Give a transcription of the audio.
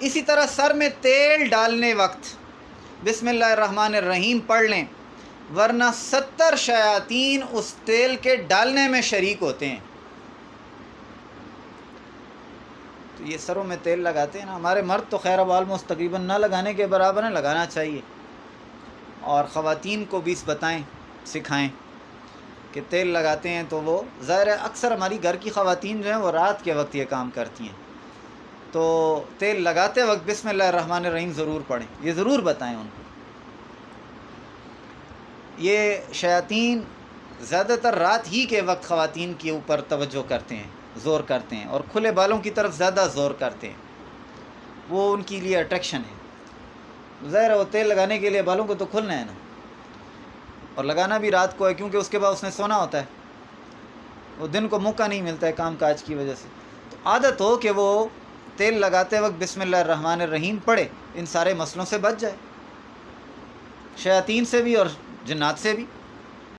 اسی طرح سر میں تیل ڈالنے وقت بسم اللہ الرحمن الرحیم پڑھ لیں، ورنہ 70 شیاطین اس تیل کے ڈالنے میں شریک ہوتے ہیں۔ تو یہ سروں میں تیل لگاتے ہیں نا، ہمارے مرد تو خیر اب آلموسٹ تقریباً نہ لگانے کے برابر ہیں، لگانا چاہیے، اور خواتین کو بھی بتائیں، سکھائیں کہ تیل لگاتے ہیں تو وہ ظاہر ہے اکثر ہماری گھر کی خواتین جو ہیں وہ رات کے وقت یہ کام کرتی ہیں، تو تیل لگاتے وقت بسم اللہ الرحمن الرحیم ضرور پڑھیں، یہ ضرور بتائیں ان کو۔ یہ شیاطین زیادہ تر رات ہی کے وقت خواتین کے اوپر توجہ کرتے ہیں، زور کرتے ہیں، اور کھلے بالوں کی طرف زیادہ زور کرتے ہیں، وہ ان کے لیے اٹریکشن ہے۔ ظاہر ہے وہ تیل لگانے کے لیے بالوں کو تو کھلنا ہے نا، اور لگانا بھی رات کو ہے کیونکہ اس کے بعد اس نے سونا ہوتا ہے، وہ دن کو موقع نہیں ملتا ہے کام کاج کی وجہ سے، تو عادت ہو کہ وہ تیل لگاتے وقت بسم اللہ الرحمن الرحیم پڑھے، ان سارے مسئلوں سے بچ جائے، شیاطین سے بھی اور جنات سے بھی۔